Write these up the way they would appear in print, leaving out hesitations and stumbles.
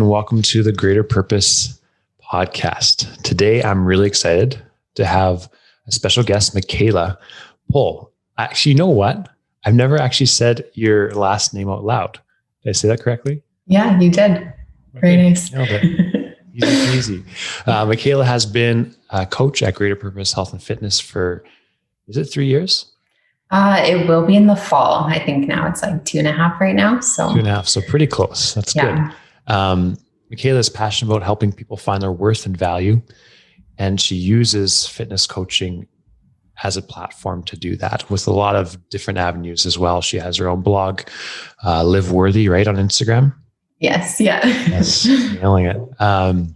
and welcome to the Greater Purpose podcast. Today, I'm really excited to have a special guest, Michaela Pohl. Actually, you know what? I've never actually said your last name out loud. Did I say that correctly? Yeah, you did. Very nice. Nailed it. Easy. Michaela has been a coach at Greater Purpose Health and Fitness for, is it 3 years? It will be in the fall. I think now it's like 2.5 right now. So 2.5. So pretty close. That's good. Michaela is passionate about helping people find their worth and value. And she uses fitness coaching as a platform to do that with a lot of different avenues as well. She has her own blog, Live.worthy, right, on Instagram. Yes. Yeah. Yes. Nailing it. And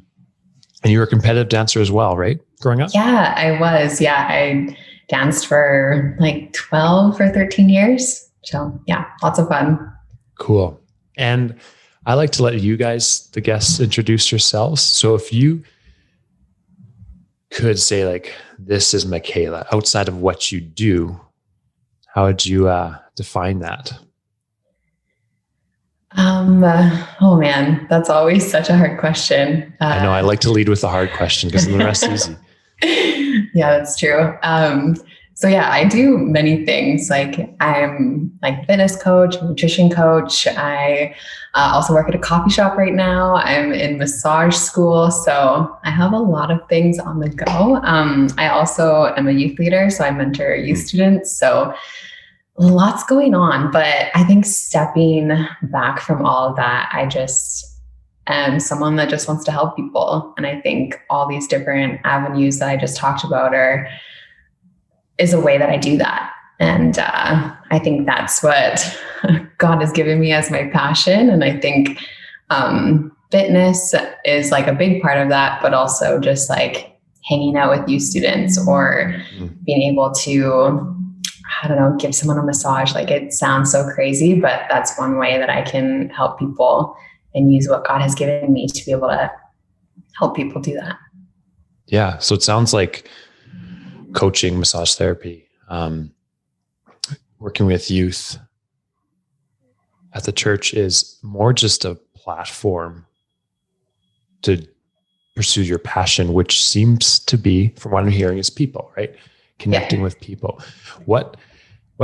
you were a competitive dancer as well, right? Growing up? Yeah, I was. Yeah. I danced for like 12 or 13 years. So yeah, lots of fun. Cool. And I like to let you guys, the guests, introduce yourselves. So if you could say like, this is Michaela, outside of what you do, how would you define that? Oh man, that's always such a hard question. I know I like to lead with the hard question because then the rest is easy. Yeah, that's true. So yeah, I do many things. Like I'm like fitness coach, nutrition coach. I also work at a coffee shop right now. I'm in massage school. So I have a lot of things on the go. I also am a youth leader. So I mentor youth students. So lots going on, but I think stepping back from all of that, I just am someone that just wants to help people. And I think all these different avenues that I just talked about is a way that I do that. And I think that's what God has given me as my passion. And I think fitness is like a big part of that, but also just like hanging out with youth students or being able to, I don't know, give someone a massage. Like it sounds so crazy, but that's one way that I can help people and use what God has given me to be able to help people do that. Yeah. So it sounds like coaching, massage therapy, working with youth at the church is more just a platform to pursue your passion, which seems to be, from what I'm hearing, is people, right? Connecting with people. What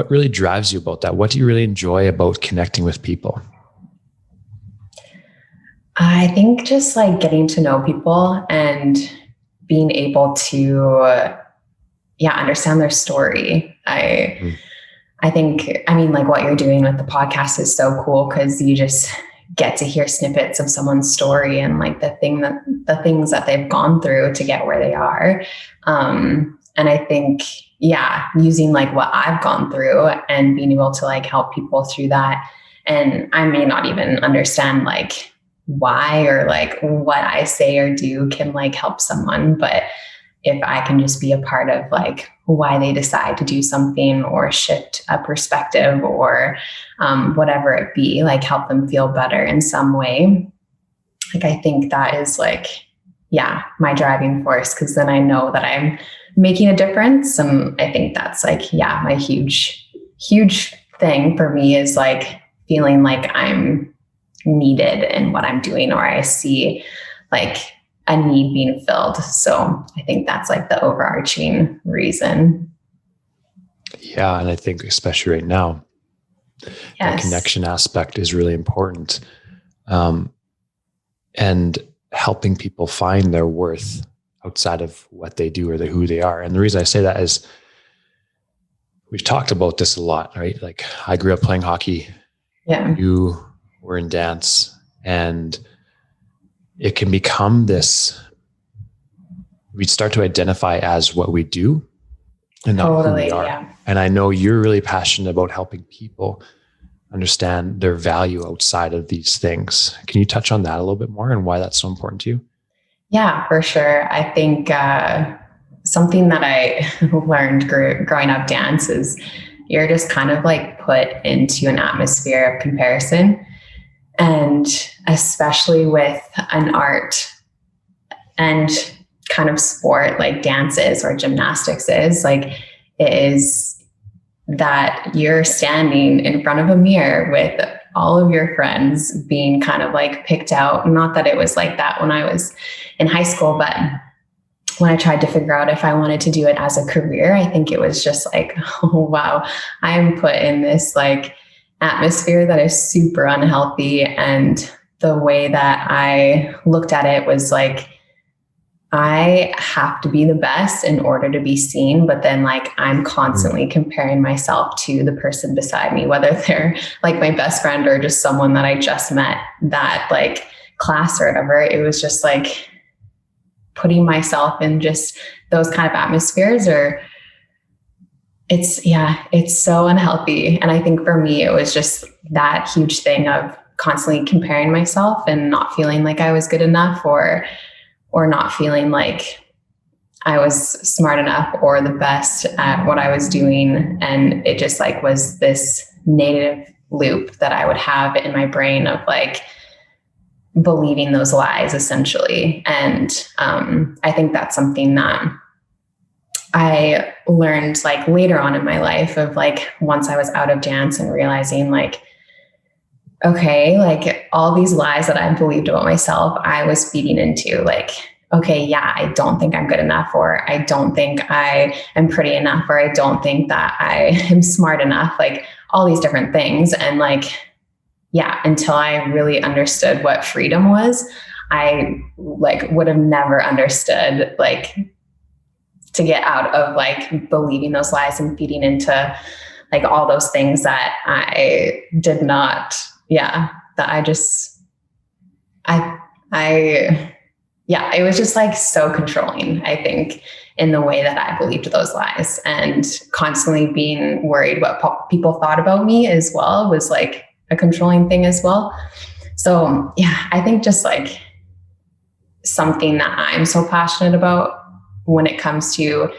really drives you about that? What do you really enjoy about connecting with people? I think just like getting to know people and being able to, understand their story. I think, like what you're doing with the podcast is so cool because you just get to hear snippets of someone's story and like the things that they've gone through to get where they are. And I think, using like what I've gone through and being able to like help people through that. And I may not even understand like why or like what I say or do can like help someone, but if I can just be a part of like why they decide to do something or shift a perspective or whatever it be, like help them feel better in some way. Like, I think that is like, my driving force. Cause then I know that I'm making a difference. And I think that's like, my huge thing for me is like feeling like I'm needed in what I'm doing, or I see like a need being filled. So I think that's like the overarching reason. Yeah. And I think especially right now, the connection aspect is really important. And helping people find their worth outside of what they do or who they are. And the reason I say that is we've talked about this a lot, right? Like I grew up playing hockey. Yeah. You were in dance, and it can become this, we start to identify as what we do and not who we are. Yeah. And I know you're really passionate about helping people understand their value outside of these things. Can you touch on that a little bit more and why that's so important to you? Yeah, for sure. I think something that I learned growing up dance is you're just kind of like put into an atmosphere of comparison. And especially with an art and kind of sport like dance is or gymnastics is, like it is that you're standing in front of a mirror with all of your friends being kind of like picked out. Not that it was like that when I was in high school, but when I tried to figure out if I wanted to do it as a career, I think it was just like, oh, wow, I'm put in this like atmosphere that is super unhealthy. And the way that I looked at it was like, I have to be the best in order to be seen. But then like, I'm constantly comparing myself to the person beside me, whether they're like my best friend or just someone that I just met that like class or whatever. It was just like putting myself in just those kind of atmospheres, or it's so unhealthy. And I think for me, it was just that huge thing of constantly comparing myself and not feeling like I was good enough, or not feeling like I was smart enough or the best at what I was doing. And it just like was this negative loop that I would have in my brain of like believing those lies essentially. And I think that's something that I learned like later on in my life of like, once I was out of dance and realizing like, okay, like all these lies that I believed about myself, I was feeding into like, okay, yeah, I don't think I'm good enough, or I don't think I am pretty enough, or I don't think that I am smart enough, like all these different things. And like, yeah, until I really understood what freedom was, I like would have never understood like to get out of like believing those lies and feeding into like all those things that I did not, that I just, it was just like so controlling, I think, in the way that I believed those lies, and constantly being worried what people thought about me as well was like a controlling thing as well. So yeah, I think just like something that I'm so passionate about when it comes to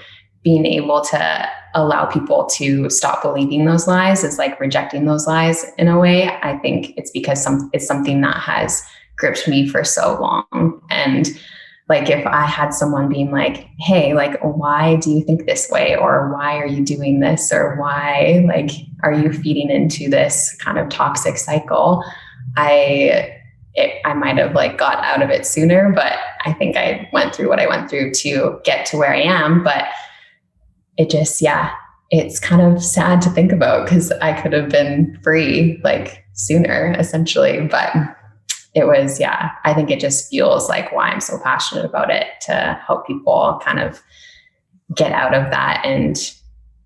being able to allow people to stop believing those lies is like rejecting those lies in a way. I think it's because it's something that has gripped me for so long. And like, if I had someone being like, hey, like, why do you think this way? Or why are you doing this? Or why, like, are you feeding into this kind of toxic cycle? I might have like got out of it sooner, but I think I went through what I went through to get to where I am. But it just, it's kind of sad to think about, because I could have been free like sooner, essentially. But it was, I think it just feels like why I'm so passionate about it, to help people kind of get out of that and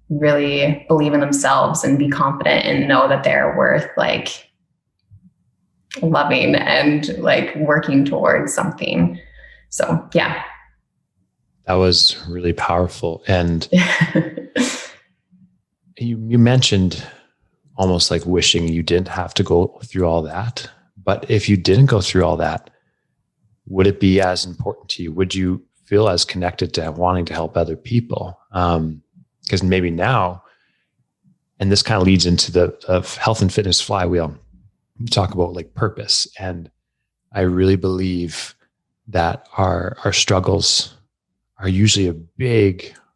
really believe in themselves and be confident and know that they're worth like loving and like working towards something. So, yeah. That was really powerful. And you mentioned almost like wishing you didn't have to go through all that. But if you didn't go through all that, would it be as important to you? Would you feel as connected to wanting to help other people? Because maybe now, and this kind of leads into the health and fitness flywheel, you talk about like purpose. And I really believe that our struggles are usually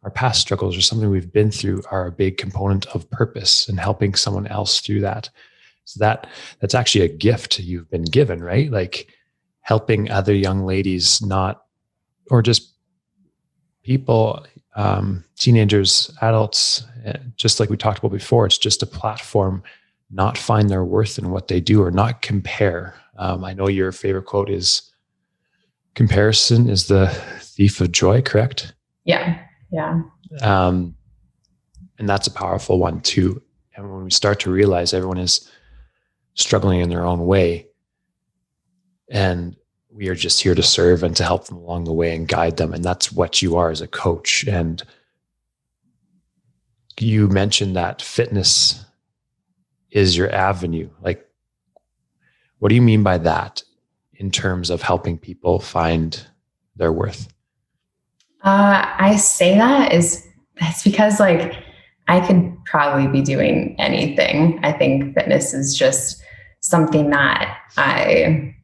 our past struggles or something we've been through are a big component of purpose and helping someone else through that. So that's actually a gift you've been given, right? Like helping other young ladies, or just people, teenagers, adults, just like we talked about before, it's just a platform, not find their worth in what they do or not compare. I know your favorite quote is, comparison is the thief of joy, correct? Yeah. And that's a powerful one too. And when we start to realize everyone is struggling in their own way, and we are just here to serve and to help them along the way and guide them. And that's what you are as a coach. And you mentioned that fitness is your avenue. Like, what do you mean by that in terms of helping people find their worth? I say that's because like I could probably be doing anything. I think fitness is just something that I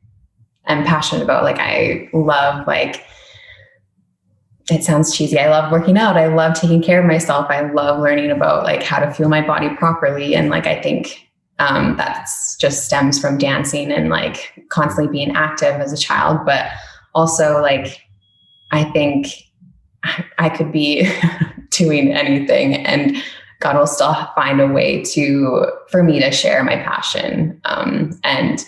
am passionate about. Like I love, like, it sounds cheesy, I love working out. I love taking care of myself. I love learning about like how to fuel my body properly. And like, I think That's just stems from dancing and like constantly being active as a child. But also like, I think I could be doing anything and God will still find a way for me to share my passion. And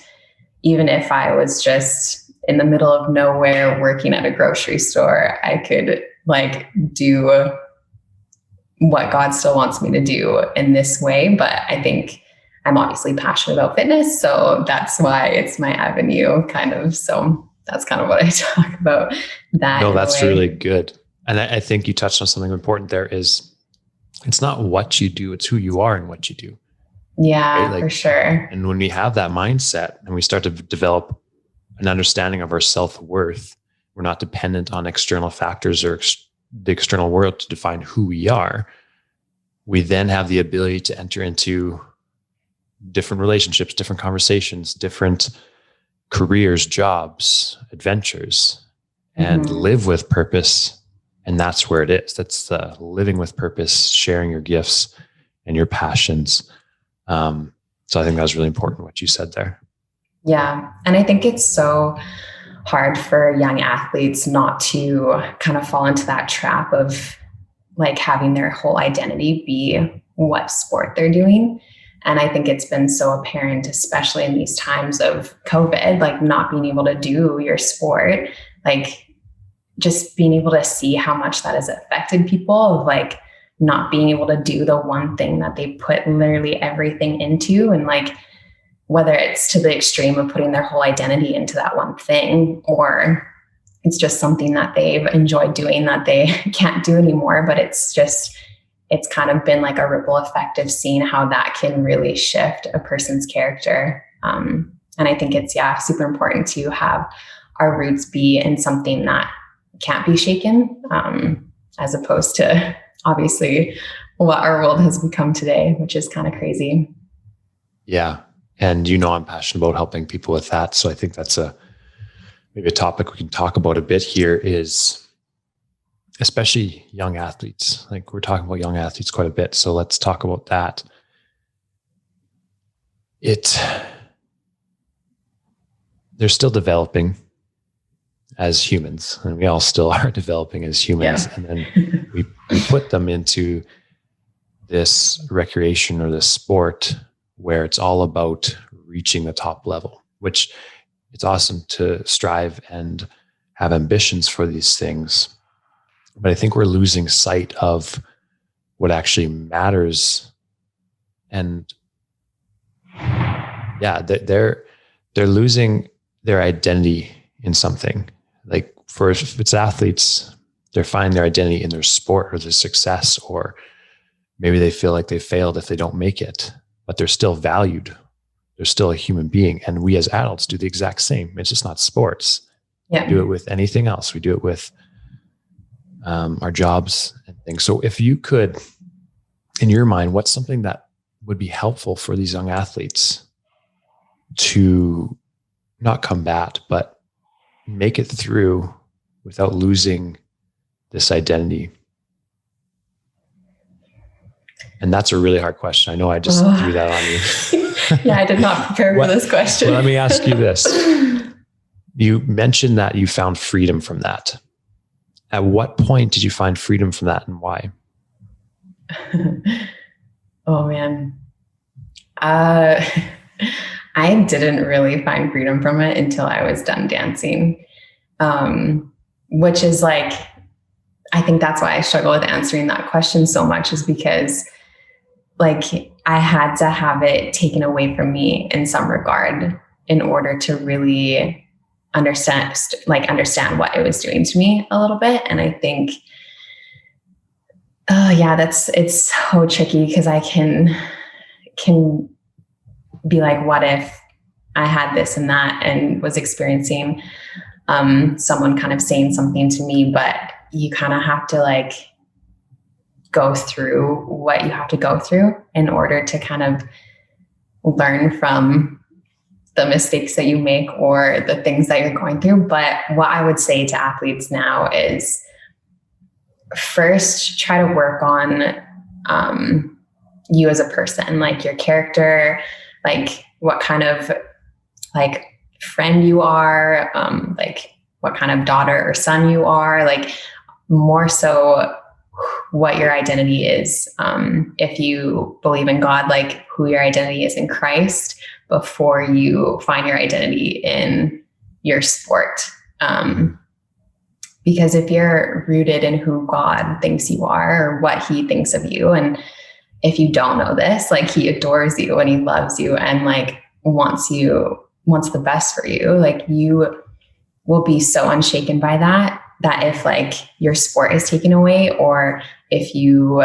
even if I was just in the middle of nowhere working at a grocery store, I could like do what God still wants me to do in this way. But I think I'm obviously passionate about fitness. So that's why it's my avenue kind of. So that's kind of what I talk about that. No, that's really good. And I think you touched on something important there is it's not what you do, it's who you are and what you do. Yeah, right? Like, for sure. And when we have that mindset and we start to develop an understanding of our self-worth, we're not dependent on external factors or the external world to define who we are. We then have the ability to enter into different relationships, different conversations, different careers, jobs, adventures, and live with purpose. And that's where it is. That's the living with purpose, sharing your gifts and your passions. So I think that was really important what you said there. Yeah. And I think it's so hard for young athletes not to kind of fall into that trap of like having their whole identity be what sport they're doing. And I think it's been so apparent, especially in these times of COVID, like not being able to do your sport, like just being able to see how much that has affected people, of like not being able to do the one thing that they put literally everything into. And like, whether it's to the extreme of putting their whole identity into that one thing, or it's just something that they've enjoyed doing that they can't do anymore. But it's kind of been like a ripple effect of seeing how that can really shift a person's character. And I think it's, super important to have our roots be in something that can't be shaken, as opposed to obviously what our world has become today, which is kind of crazy. Yeah. And I'm passionate about helping people with that. So I think that's maybe a topic we can talk about a bit here, is especially young athletes. Like, we're talking about young athletes quite a bit. So let's talk about that. They're still developing as humans, and we all still are developing as humans. Yeah. And then we put them into this recreation or this sport where it's all about reaching the top level, which it's awesome to strive and have ambitions for these things. But I think we're losing sight of what actually matters. And they're losing their identity in something. Like, if it's athletes, they're finding their identity in their sport or their success, or maybe they feel like they failed if they don't make it, but they're still valued. They're still a human being. And we as adults do the exact same. It's just not sports. Yeah. We do it with anything else. We do it with our jobs and things. So if you could, in your mind, what's something that would be helpful for these young athletes to not combat, but make it through without losing this identity? And that's a really hard question. I know I just threw that on you. Yeah, I did not prepare for this question. Well, let me ask you this. You mentioned that you found freedom from that. At what point did you find freedom from that, and why? Oh, man. I didn't really find freedom from it until I was done dancing, which is like, I think that's why I struggle with answering that question so much, is because like I had to have it taken away from me in some regard in order to really understand what it was doing to me a little bit. And I think, it's so tricky, because I can be like, what if I had this and that and was experiencing someone kind of saying something to me, but you kind of have to like go through what you have to go through in order to kind of learn from the mistakes that you make or the things that you're going through. But what I would say to athletes now is, first, try to work on you as a person, like your character, like what kind of like friend you are, like what kind of daughter or son you are, like more so what your identity is. If you believe in God, like who your identity is in Christ before you find your identity in your sport. Because if you're rooted in who God thinks you are or what he thinks of you, and if you don't know this, like he adores you and he loves you and like wants the best for you, like you will be so unshaken by that if like your sport is taken away, or if you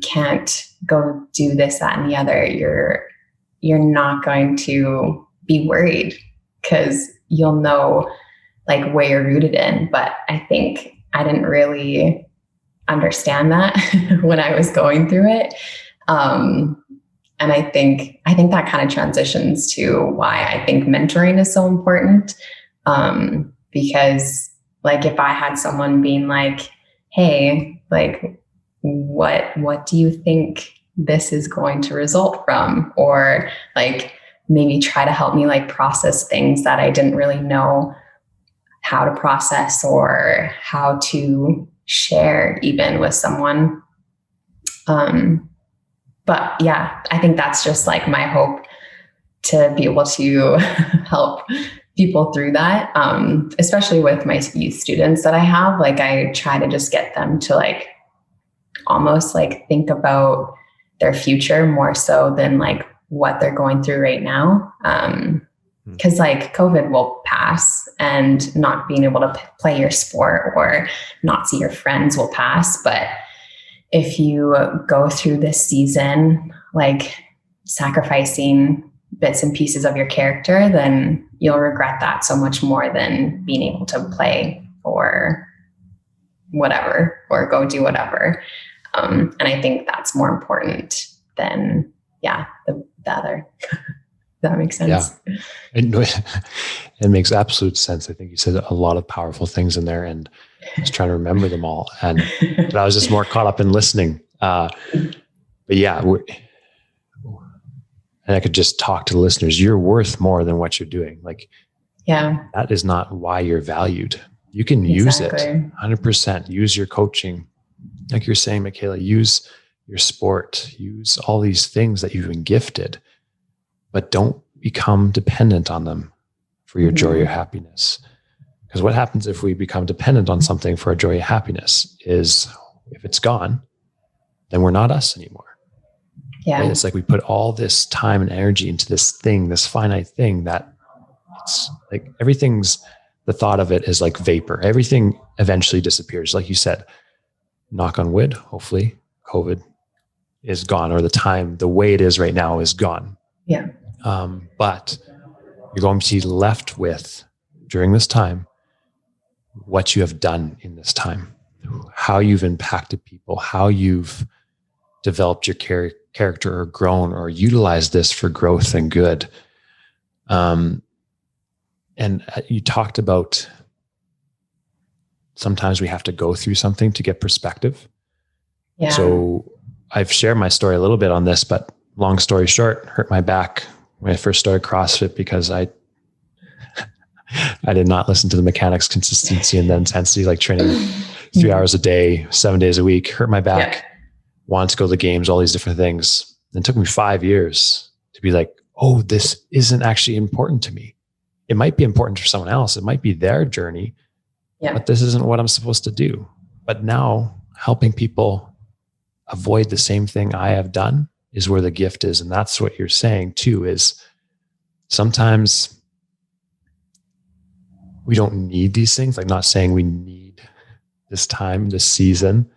can't go do this, that, and the other, you're not going to be worried because you'll know like where you're rooted in. But I think I didn't really understand that when I was going through it. And I think that kind of transitions to why I think mentoring is so important. Because like if I had someone being like, hey, like what do you think this is going to result from? Or like maybe try to help me like process things that I didn't really know how to process or how to share even with someone. But yeah, I think that's just like my hope, to be able to help people through that. Especially with my youth students that I have, like I try to just get them to like almost like think about their future more so than like what they're going through right now. Because like COVID will pass, and not being able to play your sport or not see your friends will pass. But if you go through this season, like sacrificing bits and pieces of your character, then you'll regret that so much more than being able to play or whatever, or go do whatever. And I think that's more important than, the other. Does that make sense? Yeah, it makes absolute sense. I think you said a lot of powerful things in there, and I was trying to remember them all. But I was just more caught up in listening. But yeah, and I could just talk to the listeners. You're worth more than what you're doing. Like, yeah, that is not why you're valued. You can use it 100%. Use your coaching. Like you're saying, Michaela, use your sport, use all these things that you've been gifted, but don't become dependent on them for your joy or happiness. Because what happens if we become dependent on something for our joy or happiness is, if it's gone, then we're not us anymore. Yeah. Right? It's like we put all this time and energy into this thing, this finite thing, that it's like everything's, the thought of it is like vapor. Everything eventually disappears. Like you said, knock on wood, hopefully COVID is gone, or the way it is right now is gone. Yeah. But you're going to be left with, during this time, what you have done in this time, how you've impacted people, how you've developed your character or grown or utilized this for growth and good. And you talked about sometimes we have to go through something to get perspective. Yeah. So I've shared my story a little bit on this, but long story short, hurt my back when I first started CrossFit because I did not listen to the mechanics, consistency, and the intensity, like training 3 hours a day, 7 days a week, hurt my back, wanted to go to the games, all these different things. And it took me 5 years to be like, oh, this isn't actually important to me. It might be important for someone else. It might be their journey, but this isn't what I'm supposed to do. But now helping people avoid the same thing I have done is where the gift is. And that's what you're saying too, is sometimes we don't need these things. Like, not saying we need this time, this season,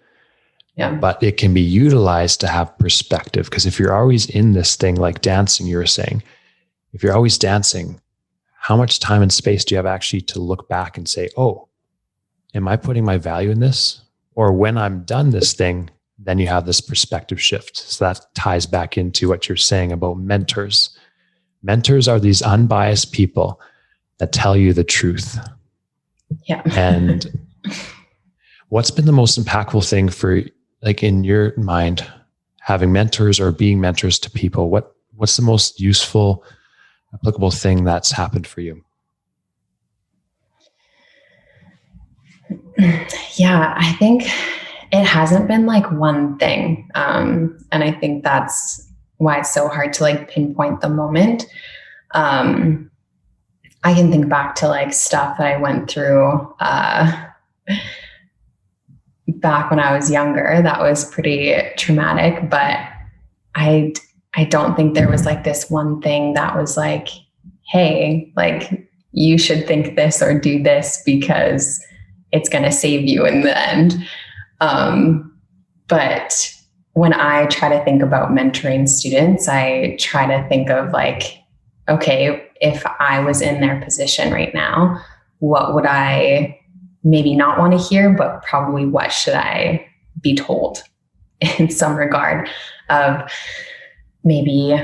but it can be utilized to have perspective. Because if you're always in this thing, like dancing, you were saying, if you're always dancing, how much time and space do you have actually to look back and say, oh, am I putting my value in this? Or when I'm done this thing, then you have this perspective shift. So that ties back into what you're saying about mentors. Mentors are these unbiased people that tell you the truth. Yeah. And what's been the most impactful thing for, like, in your mind, having mentors or being mentors to people? What What's the most useful, applicable thing that's happened for you? Yeah, I think it hasn't been like one thing. And I think that's why it's so hard to like pinpoint the moment. I can think back to like stuff that I went through back when I was younger. That was pretty traumatic, but I don't think there was like this one thing that was like, hey, like you should think this or do this because it's going to save you in the end. But when I try to think about mentoring students, I try to think of like, okay, if I was in their position right now, what would I maybe not want to hear, but probably what should I be told in some regard of maybe,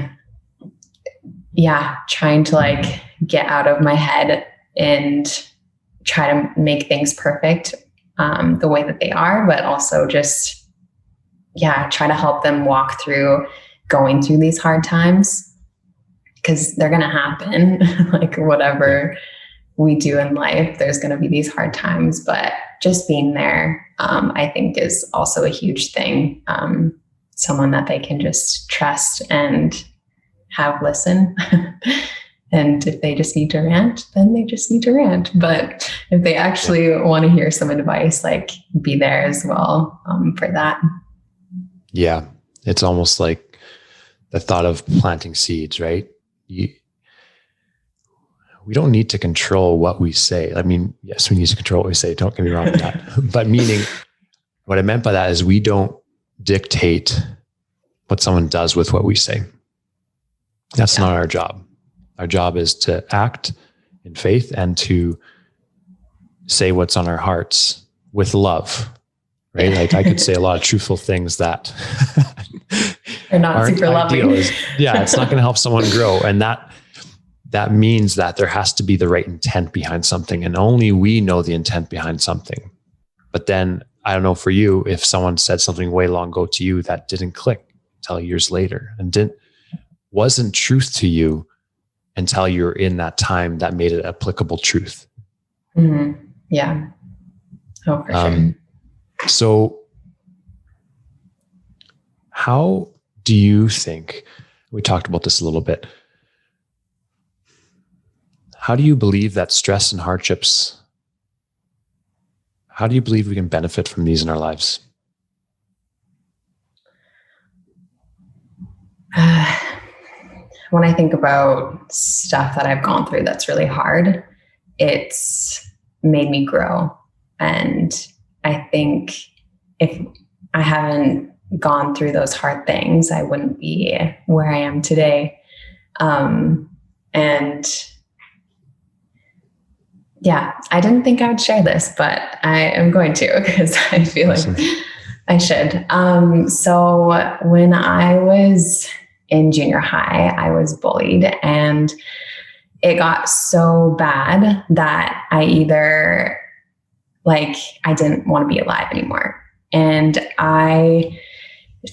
trying to like get out of my head and try to make things perfect the way that they are, but also just, try to help them walk through going through these hard times because they're going to happen. Like whatever we do in life, there's going to be these hard times, but just being there, I think is also a huge thing. Someone that they can just trust and have listen. And if they just need to rant, then they just need to rant. But if they actually want to hear some advice, like be there as well for that. Yeah. It's almost like the thought of planting seeds, right? We don't need to control what we say. I mean, yes, we need to control what we say. Don't get me wrong with that. But meaning, what I meant by that is we don't dictate what someone does with what we say. That's not our job. Our job is to act in faith and to say what's on our hearts with love, right? Like I could say a lot of truthful things that are not super loving. It's not going to help someone grow. And that means that there has to be the right intent behind something. And only we know the intent behind something. But then I don't know for you, if someone said something way long ago to you that didn't click until years later and wasn't truth to you until you're in that time that made it applicable truth. Mm-hmm. Yeah. Oh, for sure. So how do you think, we talked about this a little bit, how do you believe that stress and hardships, how do you believe we can benefit from these in our lives? When I think about stuff that I've gone through that's really hard, it's made me grow. And I think if I haven't gone through those hard things, I wouldn't be where I am today. And I didn't think I would share this, but I am going to because I feel like I should. So when I was in junior high, I was bullied, and it got so bad that I either I didn't want to be alive anymore. And I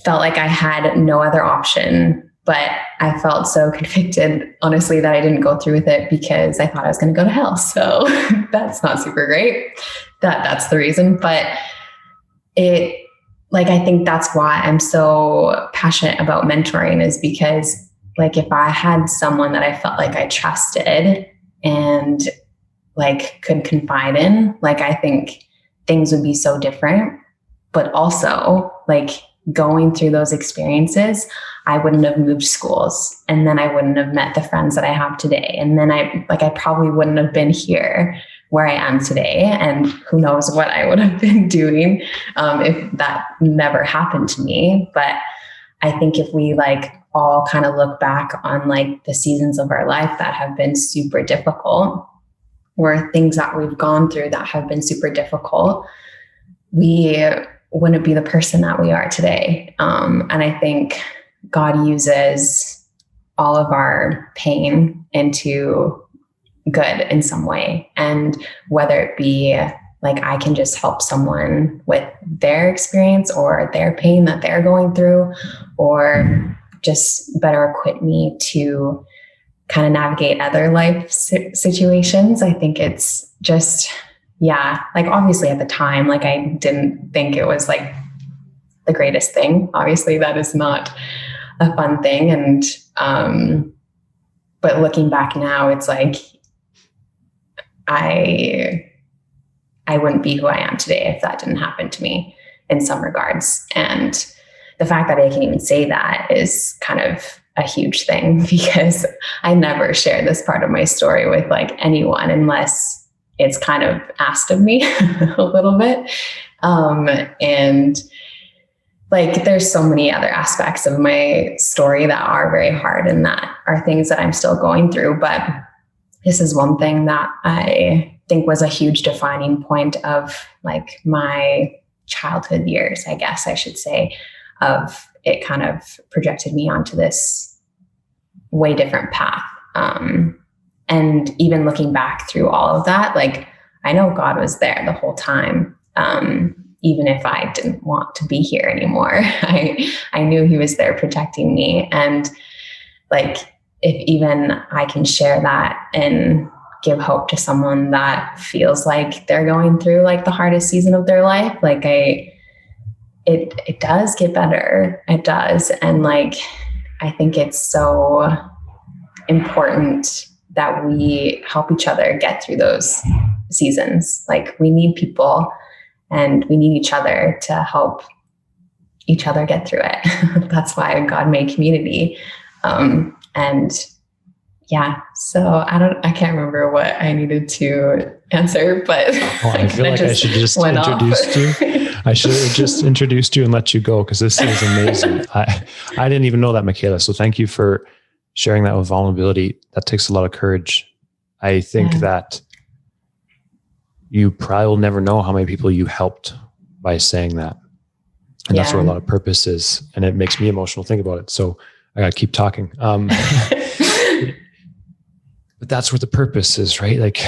felt like I had no other option, but I felt so convicted, honestly, that I didn't go through with it because I thought I was going to go to hell. So that's not super great. That's the reason. But I think that's why I'm so passionate about mentoring, is because if I had someone that I felt like I trusted and could confide in, I think things would be so different. But also going through those experiences, I wouldn't have moved schools, and then I wouldn't have met the friends that I have today. And then I probably wouldn't have been here where I am today. And who knows what I would have been doing if that never happened to me. But I think if we all kind of look back on the seasons of our life that have been super difficult, or things that we've gone through that have been super difficult, we wouldn't be the person that we are today. And I think God uses all of our pain into good in some way. And whether it be I can just help someone with their experience or their pain that they're going through, or just better equip me to kind of navigate other life situations. I think it's just, yeah, like obviously at the time, like I didn't think it was like the greatest thing. Obviously that is not a fun thing. And, but looking back now, it's like, I wouldn't be who I am today if that didn't happen to me in some regards. And the fact that I can even say that is kind of a huge thing, because I never share this part of my story with like anyone unless it's kind of asked of me a little bit. And like, there's so many other aspects of my story that are very hard and that are things that I'm still going through. But this is one thing that I think was a huge defining point of like my childhood years, I guess I should say, of it kind of projected me onto this way different path. And even looking back through all of that, like I know God was there the whole time. Even if I didn't want to be here anymore, I knew he was there protecting me. And like, if even I can share that and give hope to someone that feels like they're going through like the hardest season of their life, like it does get better. It does. And like, I think it's so important that we help each other get through those seasons. Like we need people and we need each other to help each other get through it. That's why God made community. And yeah, so I can't remember what I needed to answer, but I feel like I should just introduce you. I should have just introduced you and let you go, because this is amazing. I didn't even know that, Michaela. So thank you for sharing that with vulnerability. That takes a lot of courage. I think that you probably will never know how many people you helped by saying that. And that's where a lot of purpose is. And it makes me emotional to think about it. So I got to keep talking. But that's where the purpose is, right? Like,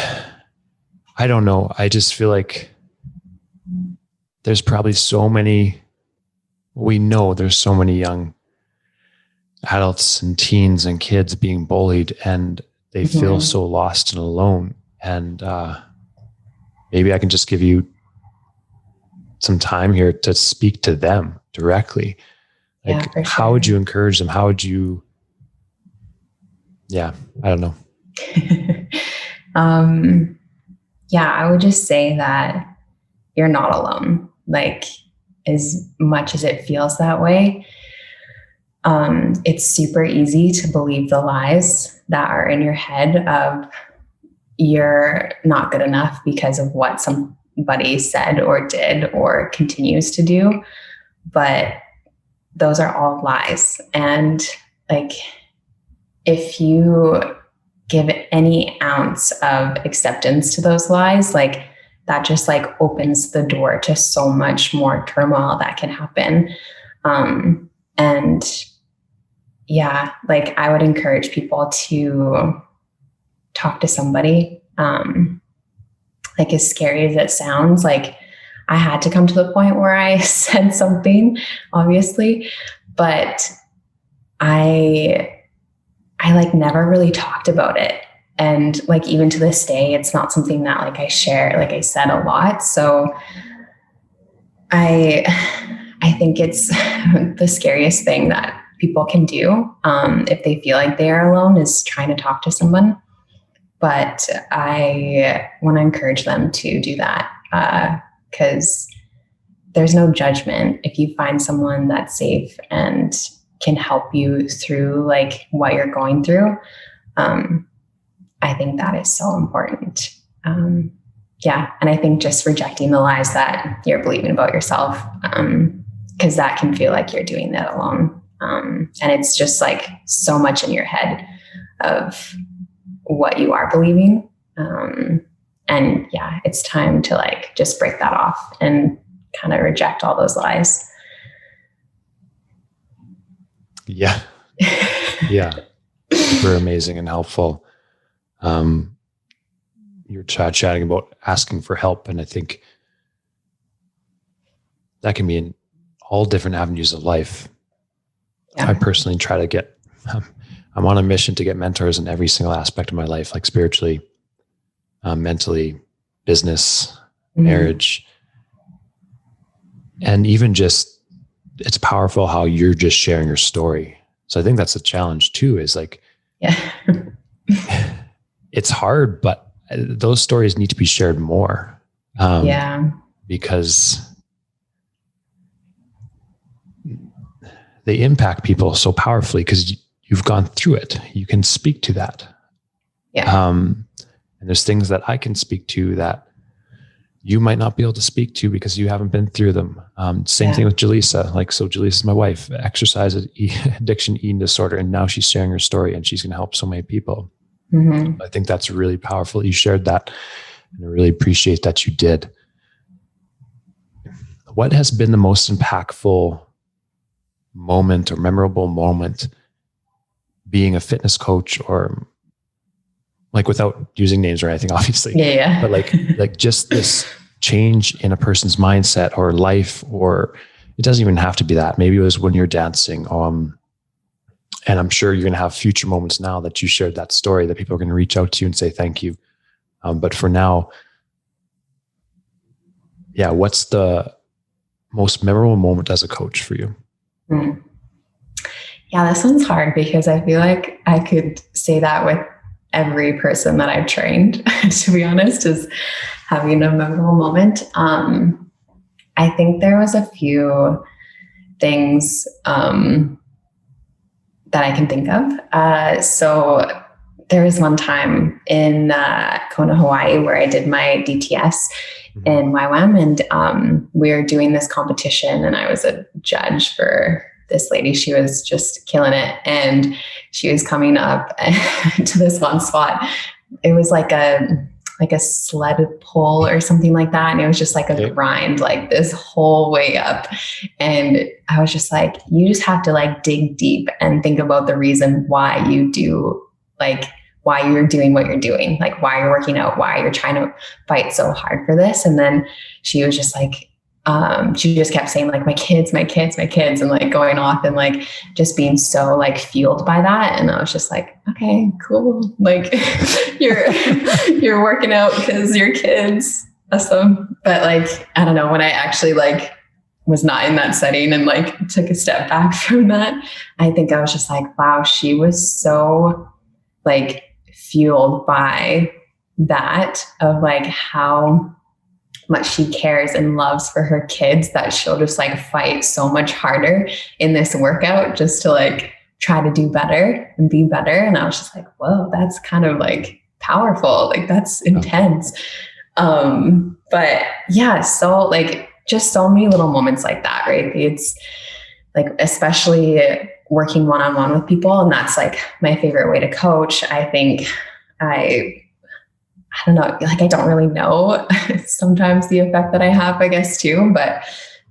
I don't know. I just feel like there's probably we know there's so many young adults and teens and kids being bullied, and they feel so lost and alone. And maybe I can just give you some time here to speak to them directly. Like, how would you encourage them? How would you, I don't know. I would just say that you're not alone. Like, as much as it feels that way, it's super easy to believe the lies that are in your head of you're not good enough because of what somebody said or did or continues to do. But those are all lies. And like, if you give any ounce of acceptance to those lies, like that just like opens the door to so much more turmoil that can happen. And like I would encourage people to talk to somebody. Like, as scary as it sounds, like I had to come to the point where I said something, obviously, but I like never really talked about it. And like, even to this day, it's not something that like I share, like I said, a lot. So I think it's the scariest thing that people can do, if they feel like they are alone, is trying to talk to someone. But I want to encourage them to do that, because there's no judgment. If you find someone that's safe and can help you through like what you're going through, I think that is so important. And I think just rejecting the lies that you're believing about yourself, because that can feel like you're doing that alone. And it's just like so much in your head of what you are believing. It's time to like just break that off and kind of reject all those lies. Yeah. Super amazing and helpful. You're chatting about asking for help. And I think that can be in all different avenues of life. I personally try to get, I'm on a mission to get mentors in every single aspect of my life, like spiritually, mentally, business, marriage, and even just, it's powerful how you're just sharing your story. So I think that's a challenge too, is like, it's hard, but those stories need to be shared more. Because they impact people so powerfully because you've gone through it. You can speak to that. And there's things that I can speak to that you might not be able to speak to because you haven't been through them. Same thing with Jaleesa. Like, so Jaleesa's my wife, exercise addiction, eating disorder, and now she's sharing her story and she's going to help so many people. I think that's really powerful. You shared that, and I really appreciate that you did. What has been the most impactful moment or memorable moment being a fitness coach, or like, without using names or anything, obviously, but like just this change in a person's mindset or life, or it doesn't even have to be that. Maybe it was when you're dancing. And I'm sure you're going to have future moments now that you shared that story that people are going to reach out to you and say, thank you. But for now, what's the most memorable moment as a coach for you? This one's hard because I feel like I could say that with every person that I've trained, to be honest, is having a memorable moment. I think there was a few things that I can think of. So there was one time in Kona, Hawaii, where I did my DTS in YWAM, and we were doing this competition, and I was a judge for this lady. She was just killing it, and she was coming up to this one spot. It was like a sled pole or something like that. And it was just like a grind, like this whole way up. And I was just like, you just have to like dig deep and think about the reason why you do, like why you're doing what you're doing, like why you're working out, why you're trying to fight so hard for this. And then she was just like, she just kept saying like, my kids, and like going off and like just being so like fueled by that. And I was just like, okay, cool. Like you're working out because your kids, awesome. But like, I don't know, when I actually like was not in that setting and like took a step back from that, I think I was just like, wow, she was so like fueled by that, of like how much she cares and loves for her kids, that she'll just like fight so much harder in this workout just to like try to do better and be better. And I was just like, whoa, that's kind of like powerful. Like that's intense. But yeah, so like just so many little moments like that, right? It's like, especially working one-on-one with people. And that's like my favorite way to coach. I think I don't know, like I don't really know sometimes the effect that I have, I guess too, but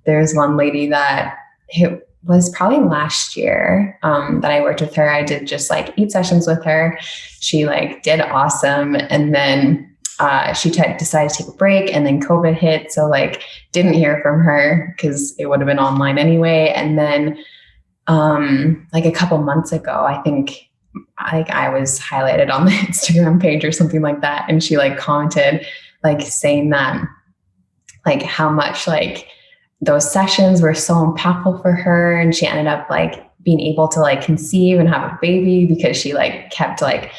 there's one lady that it was probably last year that I worked with her. I did just like 8 sessions with her. She like did awesome. And then she decided to take a break, and then COVID hit. So like didn't hear from her because it would have been online anyway. And then like a couple months ago, I think like I was highlighted on the Instagram page or something like that. And she like commented like saying that like how much like those sessions were so impactful for her. And she ended up like being able to like conceive and have a baby because she like kept like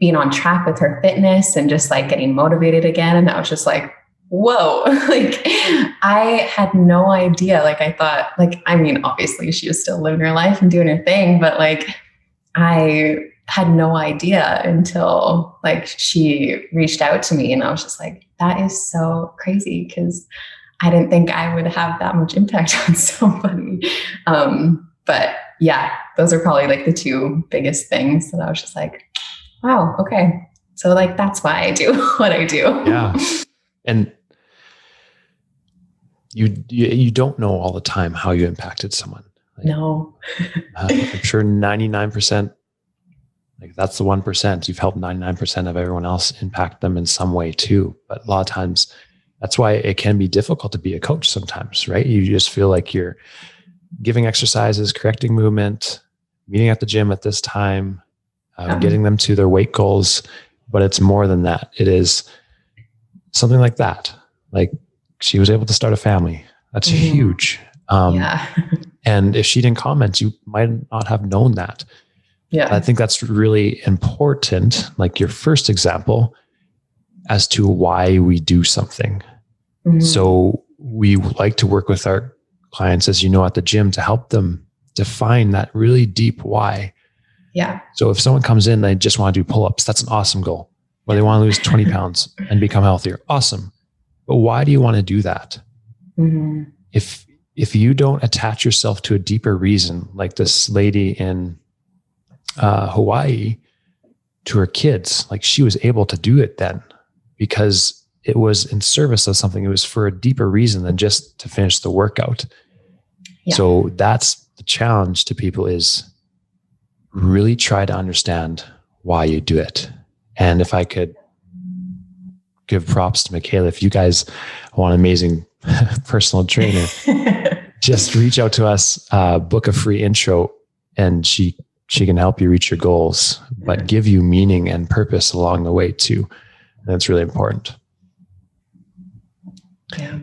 being on track with her fitness and just like getting motivated again. And I was just like, whoa, like I had no idea. Like I thought, like, I mean, obviously she was still living her life and doing her thing, but like I had no idea until like she reached out to me, and I was just like, that is so crazy, because I didn't think I would have that much impact on somebody. But yeah, those are probably like the 2 biggest things that I was just like, wow, okay. So like, that's why I do what I do. Yeah. And you don't know all the time how you impacted someone. Like, no. I'm sure 99%, like that's the 1%. You've helped 99% of everyone else impact them in some way too. But a lot of times that's why it can be difficult to be a coach sometimes, right? You just feel like you're giving exercises, correcting movement, meeting at the gym at this time, getting them to their weight goals. But it's more than that. It is something like that. Like she was able to start a family. That's huge. And if she didn't comment, you might not have known that. Yeah. I think that's really important. Like your first example as to why we do something. So we like to work with our clients, as you know, at the gym to help them define that really deep why. Yeah. So if someone comes in, they just want to do pull-ups, that's an awesome goal. Or they want to lose 20 pounds and become healthier. Awesome. But why do you want to do that? If you don't attach yourself to a deeper reason, like this lady in Hawaii to her kids, like she was able to do it then because it was in service of something. It was for a deeper reason than just to finish the workout. Yeah. So that's the challenge to people, is really try to understand why you do it. And if I could give props to Michaela, if you guys want an amazing personal trainer, just reach out to us, book a free intro, and she can help you reach your goals, but give you meaning and purpose along the way too. And that's really important. Yeah.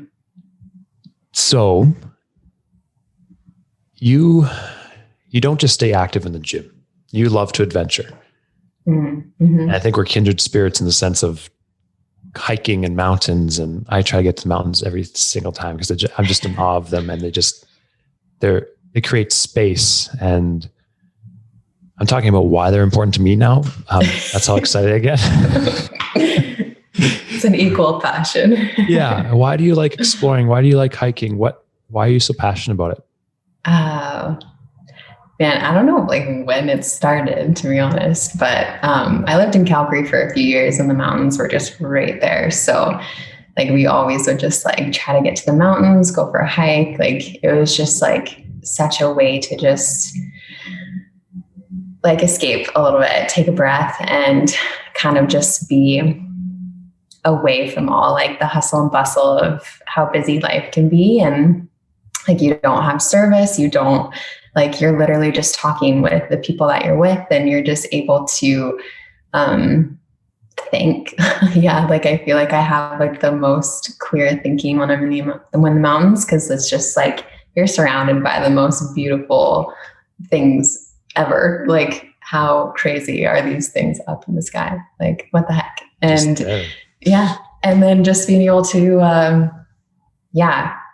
So you don't just stay active in the gym. You love to adventure. And I think we're kindred spirits in the sense of hiking and mountains. And I try to get to the mountains every single time because I'm just in awe of them. And they create space. And I'm talking about why they're important to me now. That's how excited I get. It's an equal passion. Yeah. Why do you like exploring? Why do you like hiking? Why are you so passionate about it? Man, I don't know like when it started, to be honest, but I lived in Calgary for a few years and the mountains were just right there. So like we always would just like try to get to the mountains, go for a hike. Like it was just like such a way to just like escape a little bit, take a breath, and kind of just be away from all like the hustle and bustle of how busy life can be. And like you don't have service, you don't, like you're literally just talking with the people that you're with, and you're just able to think. Yeah, like I feel like I have like the most clear thinking when I'm in the mountains, because it's just like you're surrounded by the most beautiful things ever. Like how crazy are these things up in the sky? Like what the heck? And yeah, and then just being able to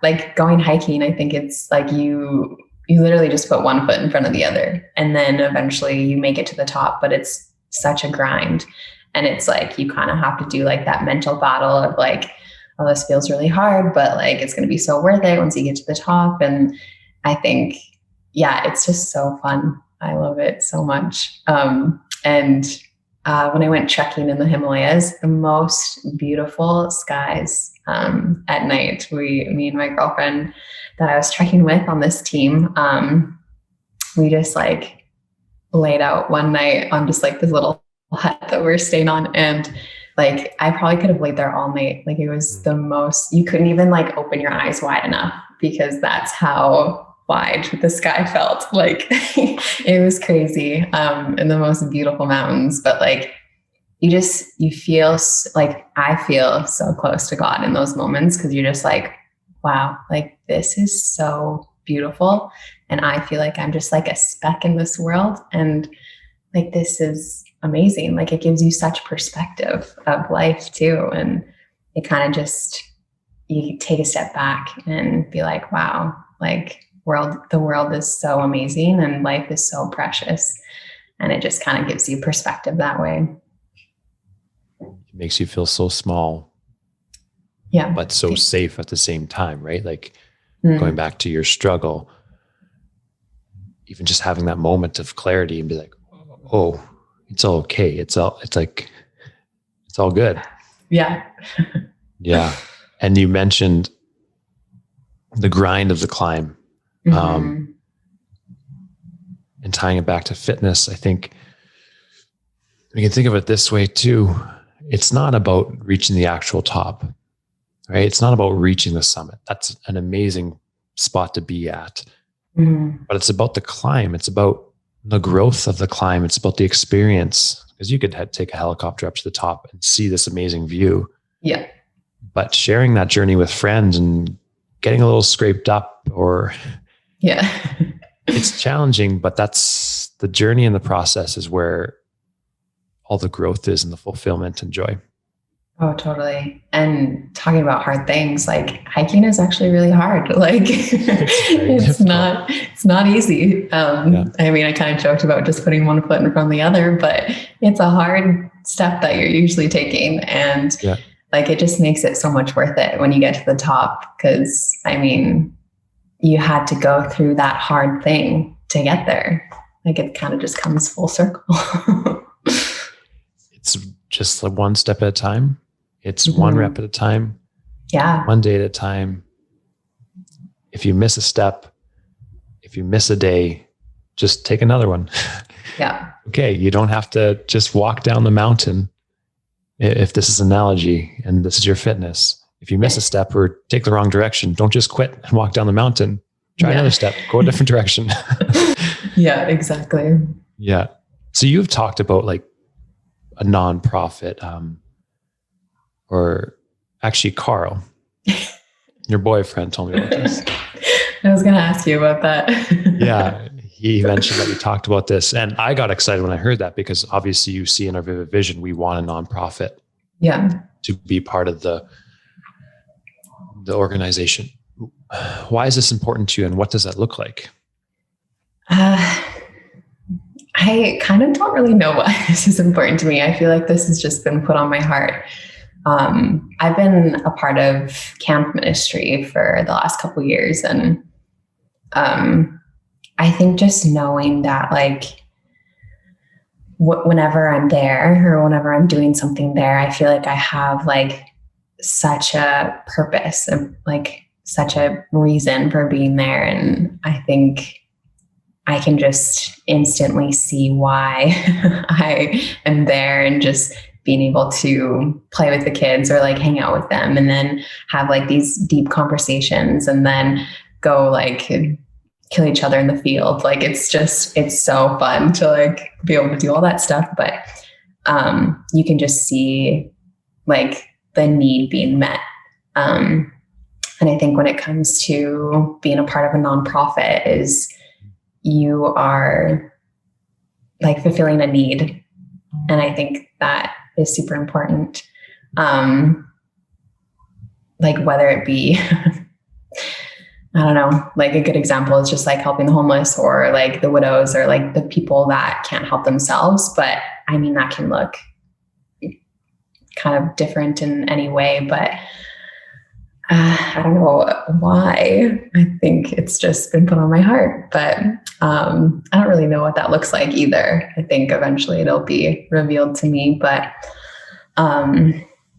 like going hiking, I think it's like you literally just put one foot in front of the other, and then eventually you make it to the top, but it's such a grind. And it's like, you kind of have to do like that mental battle of like, oh, this feels really hard, but like, it's going to be so worth it once you get to the top. And I think, yeah, it's just so fun. I love it so much. When I went trekking in the Himalayas, the most beautiful skies at night. Me and my girlfriend that I was trekking with on this team, we just like laid out one night on just like this little hut that we were staying on. And like, I probably could have laid there all night. Like it was the most, you couldn't even like open your eyes wide enough, because that's how wide the sky felt. Like it was crazy, in the most beautiful mountains. But like, you feel like, I feel so close to God in those moments, because you're just like, wow, like this is so beautiful. And I feel like I'm just like a speck in this world. And like, this is amazing. Like it gives you such perspective of life too. And it kind of just, you take a step back and be like, wow, like the world is so amazing and life is so precious. And it just kind of gives you perspective that way. It makes you feel so small, but so safe at the same time, right? Like going back to your struggle, even just having that moment of clarity and be like, oh, it's all okay. It's all good. Yeah. Yeah. And you mentioned the grind of the climb, and tying it back to fitness. I think we can think of it this way too. It's not about reaching the actual top, right? It's not about reaching the summit. That's an amazing spot to be at. But it's about the climb. It's about the growth of the climb. It's about the experience, because you could take a helicopter up to the top and see this amazing view. Yeah. But sharing that journey with friends and getting a little scraped up, or yeah, it's challenging, but that's the journey, and the process is where all the growth is, and the fulfillment and joy. Oh, totally. And talking about hard things, like hiking is actually really hard. Like it's not easy. I mean, I kind of joked about just putting one foot in front of the other, but it's a hard step that you're usually taking. And like, it just makes it so much worth it when you get to the top. Cause I mean, you had to go through that hard thing to get there. Like, it kind of just comes full circle. It's just like one step at a time. It's one rep at a time. Yeah. One day at a time. If you miss a step, if you miss a day, just take another one. Yeah. Okay. You don't have to just walk down the mountain. If this is an analogy and this is your fitness, if you miss a step or take the wrong direction, don't just quit and walk down the mountain. Try another step, go a different direction. Yeah, exactly. Yeah. So you've talked about like a nonprofit, or actually Carl, your boyfriend, told me about this. I was going to ask you about that. Yeah. He mentioned that we talked about this, and I got excited when I heard that, because obviously you see in our Vivid Vision, we want a nonprofit to be part of the organization. Why is this important to you, and what does that look like? I kind of don't really know why this is important to me. I feel like this has just been put on my heart. I've been a part of camp ministry for the last couple of years. And I think just knowing that, like, whenever I'm there or whenever I'm doing something there, I feel like I have like such a purpose and like such a reason for being there. And I think I can just instantly see why I am there, and just being able to play with the kids or like hang out with them, and then have like these deep conversations, and then go like kill each other in the field. Like, it's so fun to like be able to do all that stuff. But you can just see like the need being met. And I think when it comes to being a part of a nonprofit, is you are like fulfilling a need. And I think that is super important. Like, whether it be, I don't know, like a good example is just like helping the homeless, or like the widows, or like the people that can't help themselves. But I mean, that can look kind of different in any way, but I don't know why. I think it's just been put on my heart, but I don't really know what that looks like either. I think eventually it'll be revealed to me, but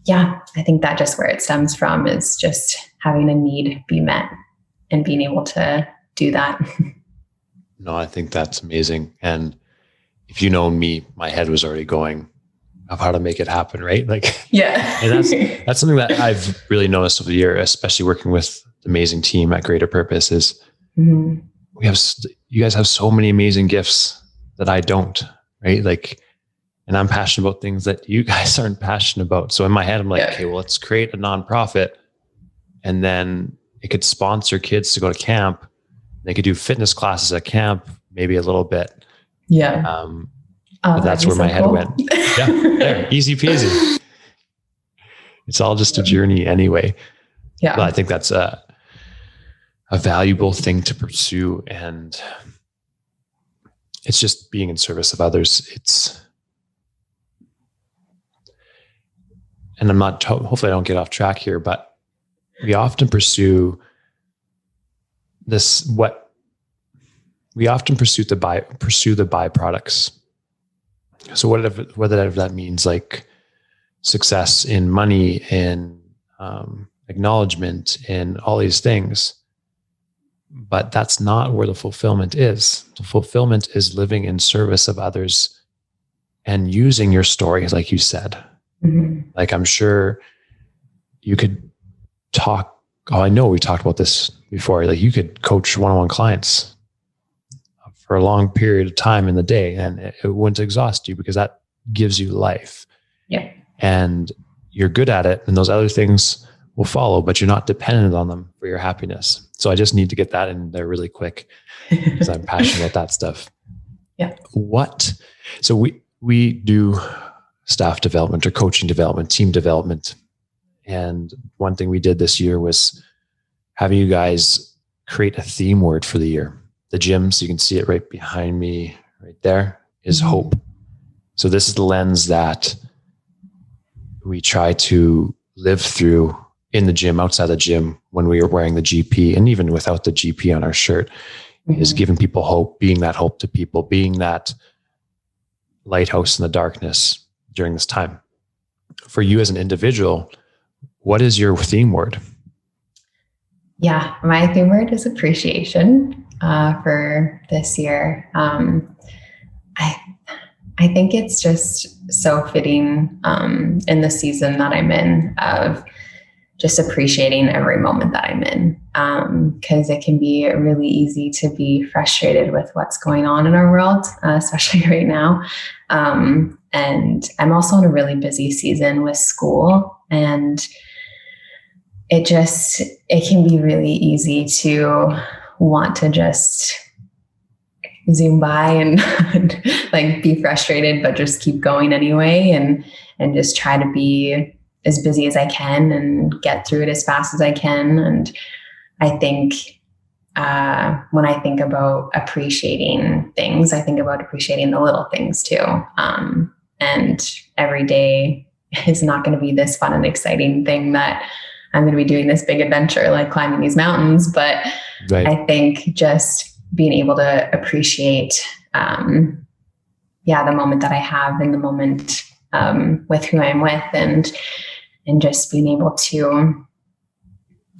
yeah, I think that just where it stems from is just having a need be met and being able to do that. No, I think that's amazing. And if you know me, my head was already going of how to make it happen, right? Like, yeah. And that's something that I've really noticed over the year, especially working with the amazing team at Greater Purpose, is you guys have so many amazing gifts that I don't, right? Like, and I'm passionate about things that you guys aren't passionate about. So in my head, I'm like, okay, well, let's create a nonprofit, and then it could sponsor kids to go to camp. They could do fitness classes at camp, maybe a little bit. Yeah. But that's where my head went. Yeah, there, easy peasy. It's all just a journey anyway. Yeah. But I think that's a valuable thing to pursue, and it's just being in service of others. And I'm not, hopefully I don't get off track here, but we often pursue the byproducts. So whether that means like success in money, in acknowledgement, in all these things, but that's not where the fulfillment is. The fulfillment is living in service of others and using your story, like you said. Like, I'm sure you could talk. Oh, I know we talked about this before. Like, you could coach one-on-one clients of for a long period of time in the day, and it wouldn't exhaust you because that gives you life. Yeah. And you're good at it, and those other things will follow, but you're not dependent on them for your happiness. So I just need to get that in there really quick because I'm passionate about that stuff. Yeah. So we do staff development or coaching development, team development. And one thing we did this year was having you guys create a theme word for the year. The gym, so you can see it right behind me, right there, is hope. So this is the lens that we try to live through in the gym, outside the gym, when we are wearing the GP, and even without the GP on our shirt, is giving people hope, being that hope to people, being that lighthouse in the darkness during this time. For you as an individual, what is your theme word? Yeah, my theme word is appreciation for this year. I think it's just so fitting in the season that I'm in, of just appreciating every moment that I'm in, because it can be really easy to be frustrated with what's going on in our world, especially right now. And I'm also in a really busy season with school, and it can be really easy to want to just zoom by and like be frustrated, but just keep going anyway, and just try to be as busy as I can and get through it as fast as I can. And I think when I think about appreciating things, I think about appreciating the little things too. And every day is not going to be this fun and exciting thing that I'm going to be doing this big adventure, like climbing these mountains. But right. I think just being able to appreciate, the moment that I have in the moment, with who I'm with, and just being able to,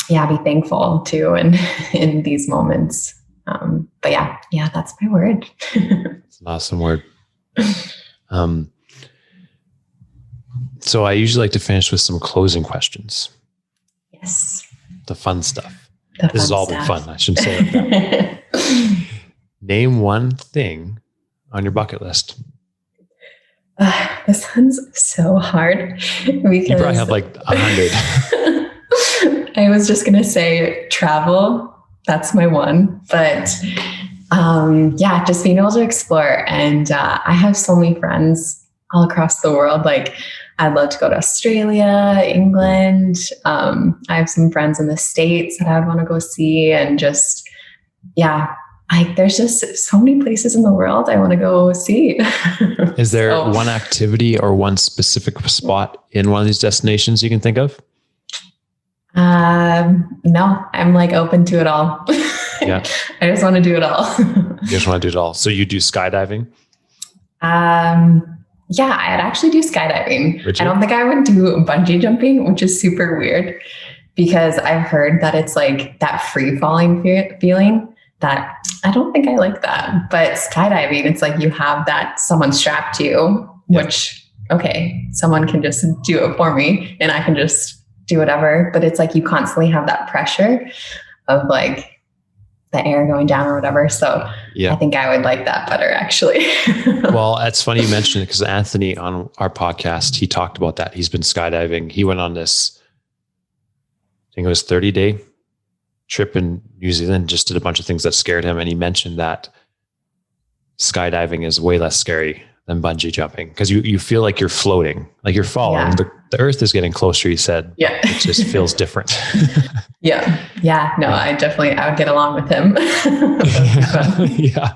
be thankful too, and in these moments. But that's my word. It's an awesome word. So I usually like to finish with some closing questions. Yes. The fun stuff. This has all been fun. I shouldn't say it like that. Name one thing on your bucket list. This one's so hard because you probably have like 100. I was just going to say travel. That's my one, but just being able to explore. And I have so many friends all across the world. Like, I'd love to go to Australia, England. I have some friends in the States that I would want to go see, and just, there's just so many places in the world I want to go see. Is there one activity or one specific spot in one of these destinations you can think of? No, I'm like open to it all. Yeah. I just want to do it all. You just want to do it all. So you do skydiving? I'd actually do skydiving. I don't think I would do bungee jumping, which is super weird because I've heard that it's like that free falling feeling that I don't think I like that. But skydiving, it's like you have that someone strapped to you, which, okay, someone can just do it for me and I can just do whatever. But it's like you constantly have that pressure of like the air going down or whatever. So I think I would like that better, actually. Well, it's funny you mentioned it because Anthony on our podcast, he talked about that. He's been skydiving. He went on this, I think it was 30-day trip in New Zealand, just did a bunch of things that scared him. And he mentioned that skydiving is way less scary than bungee jumping because you feel like you're floating, like you're falling. Yeah. The earth is getting closer, he said. Yeah. It just feels different. Yeah. No, I would get along with him. Yeah.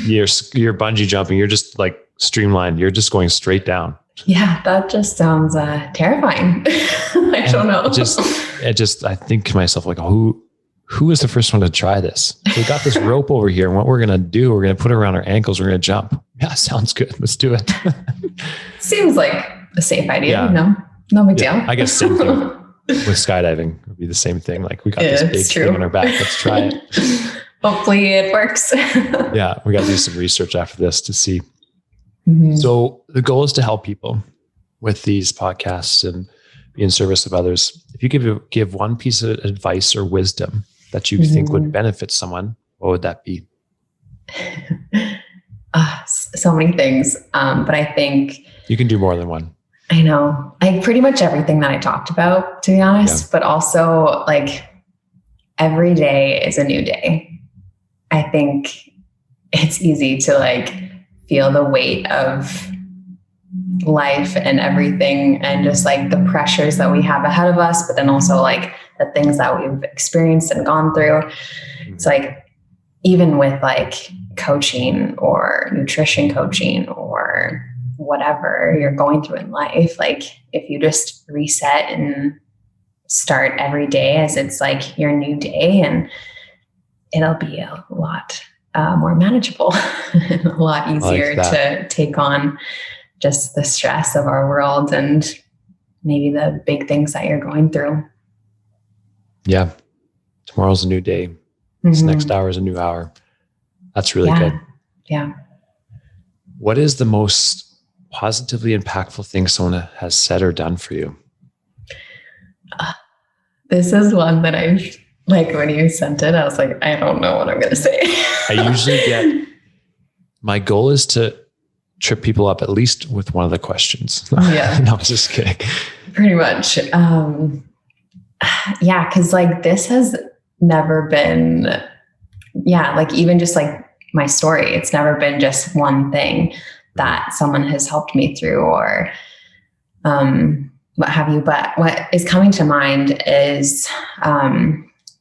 You're bungee jumping. You're just like streamlined. You're just going straight down. Yeah. That just sounds terrifying. I don't know. I think to myself, like, who is the first one to try this? We got this rope over here, and what we're going to do, we're going to put it around our ankles. We're going to jump. Yeah, sounds good. Let's do it. Seems like a safe idea. Yeah. No big deal. I guess same thing with skydiving would be the same thing. Like we got this big thing on our back. Let's try it. Hopefully it works. Yeah. We got to do some research after this to see. Mm-hmm. So the goal is to help people with these podcasts and be in service of others. If you could give one piece of advice or wisdom that you think would benefit someone, what would that be? So many things. But I think you can do more than one. I know, like pretty much everything that I talked about, to be honest, but also like every day is a new day. I think it's easy to like feel the weight of life and everything and just like the pressures that we have ahead of us, but then also like the things that we've experienced and gone through. It's like, even with like coaching or nutrition coaching or whatever you're going through in life, like if you just reset and start every day as it's like your new day, and it'll be a lot more manageable, a lot easier to take on just the stress of our world and maybe the big things that you're going through. Yeah. Tomorrow's a new day. This next hour is a new hour. That's really good. Yeah. What is the most positively impactful thing someone has said or done for you? This is one that I've, like when you sent it, I was like, I don't know what I'm going to say. I usually my goal is to trip people up at least with one of the questions. Yeah. No, I was just kidding. Pretty much. Yeah. Cause like this has never been, like even just like my story, it's never been just one thing that someone has helped me through or what have you. But what is coming to mind is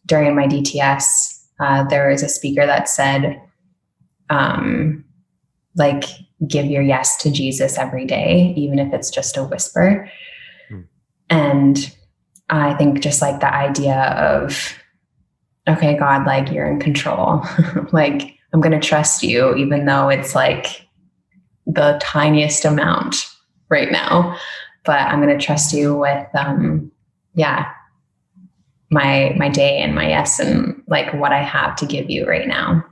during my DTS, there was a speaker that said, like, give your yes to Jesus every day, even if it's just a whisper. And I think just like the idea of, okay, God, like you're in control. Like I'm going to trust you, even though it's like the tiniest amount right now, but I'm going to trust you with, my day and my yes, and like what I have to give you right now.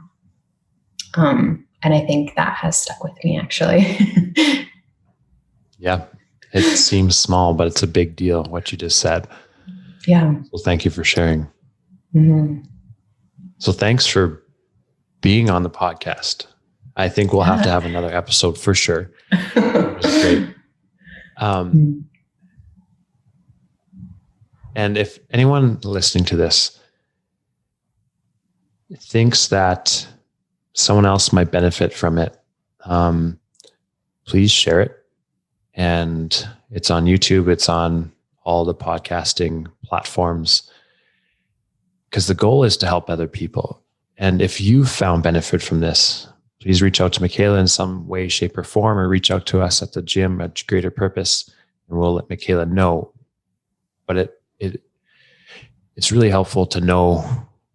And I think that has stuck with me actually. Yeah. It seems small, but it's a big deal, what you just said. Yeah. So thank you for sharing. Mm-hmm. So thanks for being on the podcast. I think we'll have to have another episode for sure. It was great. And if anyone listening to this thinks that someone else might benefit from it, please share it. And it's on YouTube. It's on all the podcasting platforms, because the goal is to help other people. And if you found benefit from this, please reach out to Michaela in some way, shape, or form, or reach out to us at the gym at Greater Purpose, and we'll let Michaela know. But it's really helpful to know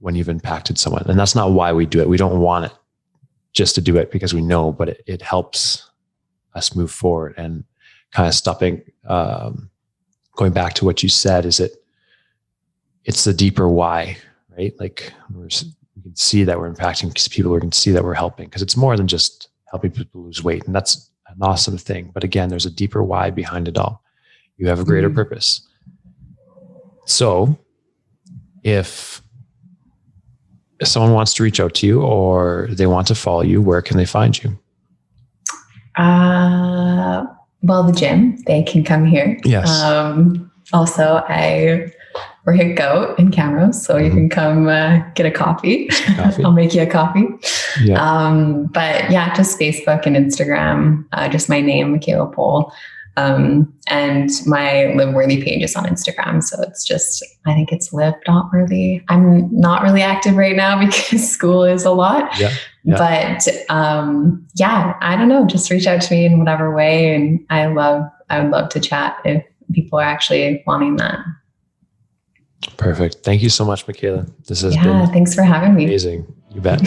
when you've impacted someone. And that's not why we do it. We don't want it just to do it because we know, but it helps us move forward. And kind of stopping, going back to what you said, it's the deeper why, right? Like we can see that we're impacting people, we can see that we're helping, because it's more than just helping people lose weight. And that's an awesome thing. But again, there's a deeper why behind it all. You have a greater purpose. So if someone wants to reach out to you or they want to follow you, where can they find you? Well, the gym, they can come here. Yes. Also, I work at Goat in Camrose, so you can come get a coffee. I'll make you a coffee. Yeah. But yeah, just Facebook and Instagram, just my name, Michaela Pohl. And my Live.worthy page is on Instagram. So it's just, I think it's Live.worthy. I'm not really active right now because school is a lot. Yeah. But I don't know, just reach out to me in whatever way. And I would love to chat if people are actually wanting that. Perfect. Thank you so much, Michaela. This has been thanks for having me. Amazing. You bet.